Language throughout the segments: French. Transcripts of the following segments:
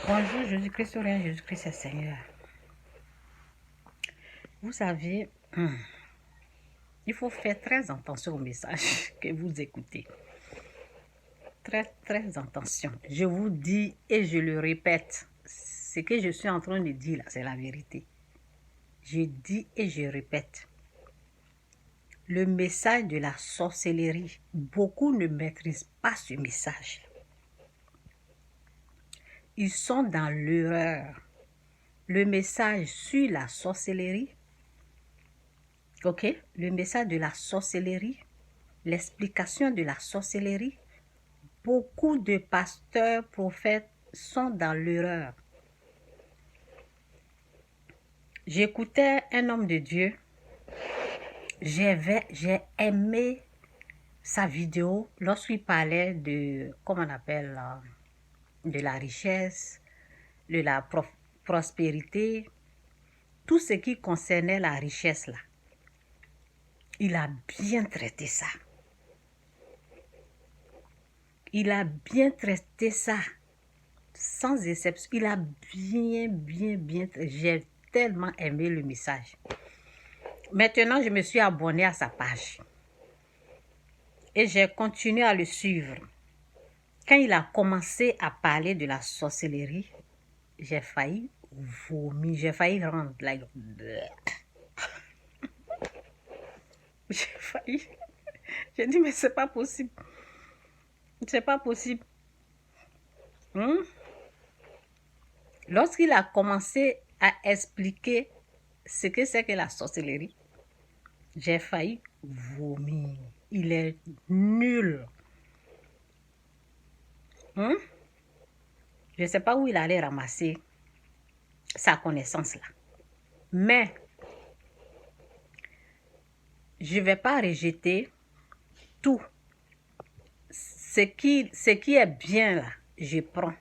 Bonjour, Jésus-Christ, rien, Jésus-Christ est Seigneur. Vous savez, il faut faire très attention au message que vous écoutez. Très, très attention. Je vous dis et je le répète, ce que je suis en train de dire là, c'est la vérité. Je dis et je répète. Le message de la sorcellerie, beaucoup ne maîtrisent pas ce message. Ils sont dans l'erreur. Le message sur la sorcellerie, ok? Le message de la sorcellerie, l'explication de la sorcellerie, beaucoup de pasteurs, prophètes sont dans l'erreur. J'écoutais un homme de Dieu, j'ai aimé sa vidéo lorsqu'il parlait de, comment on appelle, de la richesse, de la prospérité, tout ce qui concernait la richesse là. Il a bien traité ça. Il a bien traité ça, sans exception. Il a bien traité. J'ai tellement aimé le message. Maintenant, je me suis abonnée à sa page. Et j'ai continué à le suivre. Quand il a commencé à parler de la sorcellerie, j'ai failli vomir. J'ai failli rendre like... J'ai failli... J'ai dit, mais c'est pas possible. C'est pas possible. Lorsqu'il a commencé à expliquer ce que c'est que la sorcellerie, j'ai failli vomir. Il est nul. Je ne sais pas où il allait ramasser sa connaissance là. Mais je ne vais pas rejeter tout. Ce qui est bien là, je prends.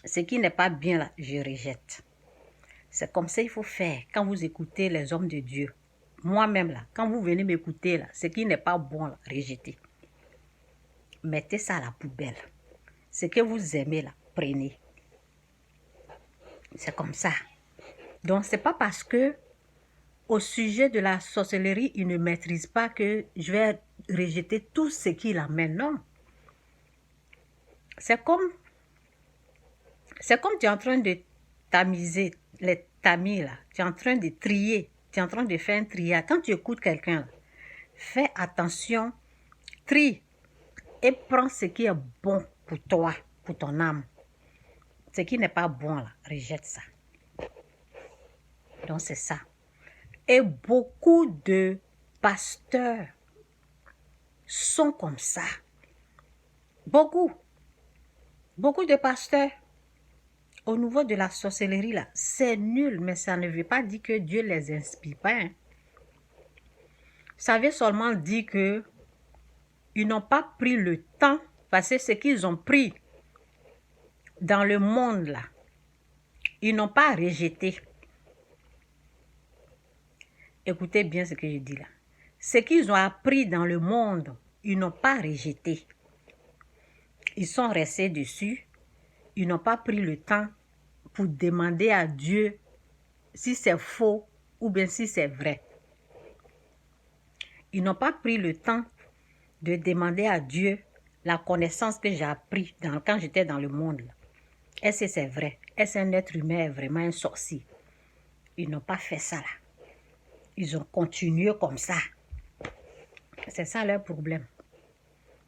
Ce qui n'est pas bien là, je rejette. C'est comme ça qu'il faut faire quand vous écoutez les hommes de Dieu. Moi-même là, quand vous venez m'écouter là, ce qui n'est pas bon là, rejetez. Mettez ça à la poubelle. Ce que vous aimez là, prenez. C'est comme ça. Donc, c'est pas parce que au sujet de la sorcellerie, il ne maîtrise pas que je vais rejeter tout ce qu'il amène. Non. C'est comme tu es en train de tamiser les tamis là. Tu es en train de trier. Tu es en train de faire un triage. Quand tu écoutes quelqu'un, fais attention, trie et prends ce qui est bon pour toi, pour ton âme. Ce qui n'est pas bon là, rejette ça. Donc c'est ça. Et beaucoup de pasteurs sont comme ça. Beaucoup de pasteurs au niveau de la sorcellerie là, c'est nul, mais ça ne veut pas dire que Dieu les inspire pas. Hein. Ça veut seulement dire que ils n'ont pas pris le temps, parce que ce qu'ils ont pris dans le monde là, ils n'ont pas rejeté. Écoutez bien ce que je dis là. Ce qu'ils ont appris dans le monde, ils n'ont pas rejeté. Ils sont restés dessus. Ils n'ont pas pris le temps pour demander à Dieu si c'est faux ou bien si c'est vrai. Ils n'ont pas pris le temps de demander à Dieu la connaissance que j'ai appris quand j'étais dans le monde. Est-ce que c'est vrai? Est-ce qu'un être humain est vraiment un sorcier? Ils n'ont pas fait ça là. Ils ont continué comme ça. C'est ça leur problème.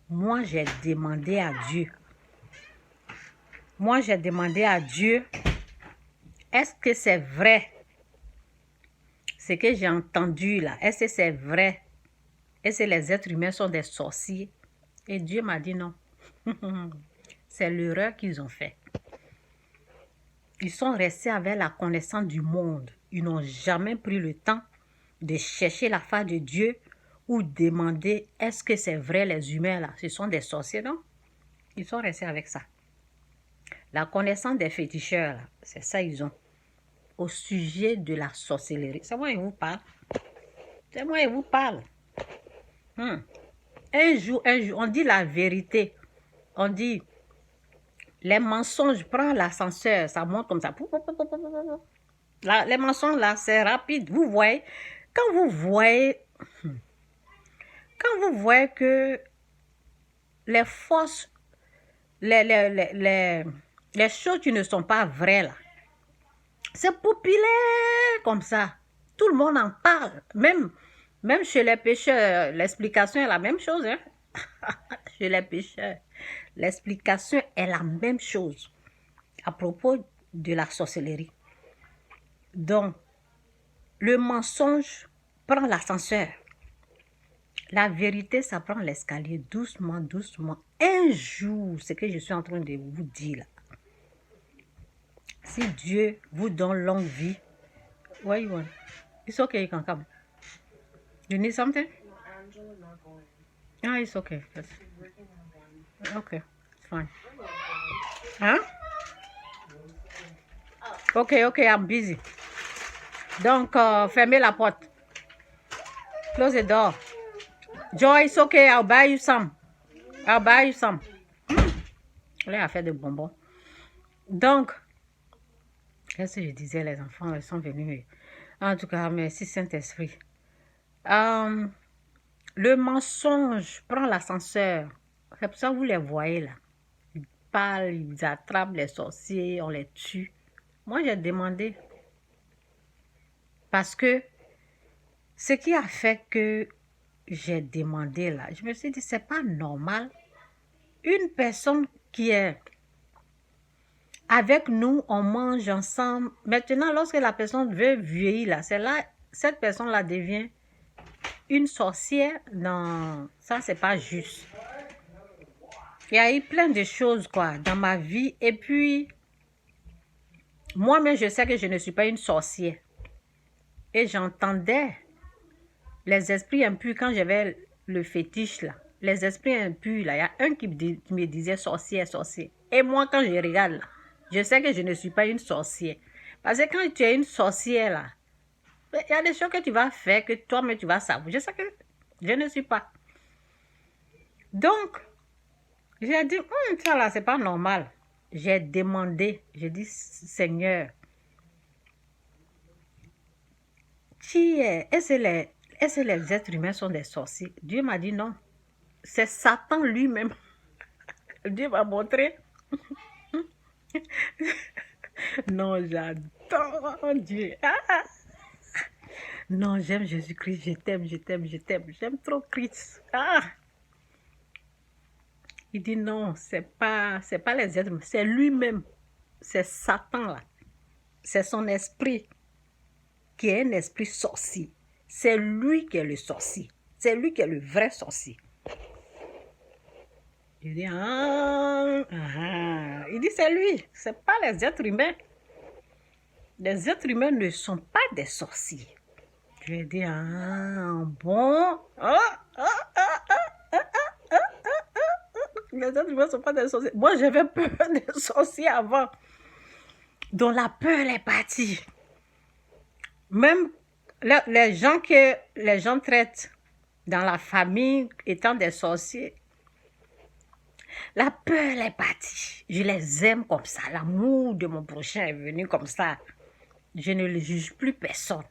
Moi, j'ai demandé à Dieu. Est-ce que c'est vrai? Ce que j'ai entendu là, est-ce que c'est vrai? Est-ce que les êtres humains sont des sorciers? Et Dieu m'a dit non. C'est l'erreur qu'ils ont fait. Ils sont restés avec la connaissance du monde. Ils n'ont jamais pris le temps de chercher la face de Dieu ou demander est-ce que c'est vrai les humains là, ce sont des sorciers, non? Ils sont restés avec ça. La connaissance des féticheurs, c'est ça ils ont. Au sujet de la sorcellerie. C'est moi qui vous parle. C'est moi qui vous parle. Un jour, on dit la vérité. On dit, Les mensonges, prends l'ascenseur, ça monte comme ça. Là, les mensonges, là, c'est rapide. Vous voyez, quand vous voyez que les forces, les choses qui ne sont pas vraies, là, c'est populaire comme ça. Tout le monde en parle. Même chez les pêcheurs, l'explication est la même chose. Hein? Chez les pêcheurs, l'explication est la même chose à propos de la sorcellerie. Donc, le mensonge prend l'ascenseur. La vérité, ça prend l'escalier doucement, doucement. Un jour, ce que je suis en train de vous dire là, si Dieu vous donne longue vie, what you want? It's okay, you can come. You need something? No, Angela not going. Ah, it's okay. Yes. She's working on them. Okay, it's fine. I'm not going. Hein? Okay, I'm busy. Donc, fermez la porte. Close the door. Joy, it's okay, I'll buy you some. I'll buy you some. Là, a fait des bonbons. Donc, qu'est-ce que je disais, les enfants, ils sont venus. En tout cas, merci Saint-Esprit. Le mensonge prend l'ascenseur. C'est pour ça que vous les voyez là. Ils parlent, ils attrapent les sorciers, on les tue. Moi, j'ai demandé. Parce que ce qui a fait que j'ai demandé là, je me suis dit, c'est pas normal. Une personne qui est avec nous, on mange ensemble. Maintenant, lorsque la personne veut vieillir là, c'est là, cette personne-là devient une sorcière. Non, ça, c'est pas juste. Il y a eu plein de choses, quoi, dans ma vie. Et puis, moi-même, je sais que je ne suis pas une sorcière. Et j'entendais les esprits impurs quand j'avais le fétiche, là. Les esprits impurs, là, il y a un qui me disait sorcière, sorcière. Et moi, quand je regarde, là, je sais que je ne suis pas une sorcière. Parce que quand tu es une sorcière, là, il y a des choses que tu vas faire que toi-même, tu vas savoir. Je sais que je ne suis pas. Donc, j'ai dit, ça là, c'est pas normal. J'ai demandé, j'ai dit, Seigneur, est-ce que les êtres humains sont des sorciers? Dieu m'a dit non. C'est Satan lui-même. Dieu m'a montré. Non, j'adore Dieu. Ah! Non, j'aime Jésus-Christ, je t'aime, je t'aime, je t'aime. J'aime trop Christ. Ah! Il dit non, c'est pas les êtres humains, c'est lui-même. C'est Satan là. C'est son esprit qui est un esprit sorcier. C'est lui qui est le sorcier. C'est lui qui est le vrai sorcier. Il dit, il dit, c'est lui. C'est pas les êtres humains. Les êtres humains ne sont pas des sorciers. Je lui ai dit, bon. Les êtres humains ne sont pas des sorciers. Moi, j'avais peur des sorciers avant. Donc, la peur est partie. Même les gens que les gens traitent dans la famille étant des sorciers, la peur est partie. Je les aime comme ça. L'amour de mon prochain est venu comme ça. Je ne le juge plus personne.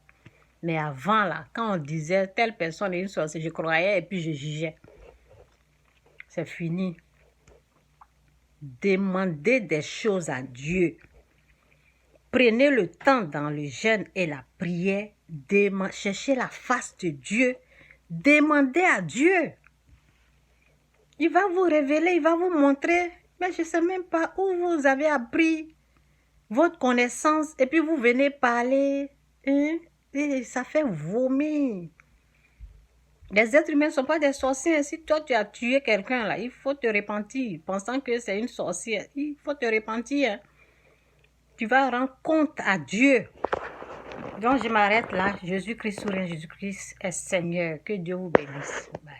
Mais avant, là, quand on disait telle personne est une sorcière, je croyais et puis je jugeais. C'est fini. Demandez des choses à Dieu. Prenez le temps dans le jeûne et la prière. Cherchez la face de Dieu. Demandez à Dieu. Il va vous révéler, il va vous montrer. Mais je ne sais même pas où vous avez appris votre connaissance. Et puis vous venez parler. Hein? Et ça fait vomir. Les êtres humains ne sont pas des sorciers. Si toi tu as tué quelqu'un là, il faut te repentir. Pensant que c'est une sorcière, il faut te repentir. Tu vas rendre compte à Dieu. Donc je m'arrête là. Jésus-Christ souverain, Jésus-Christ est Seigneur. Que Dieu vous bénisse. Bye.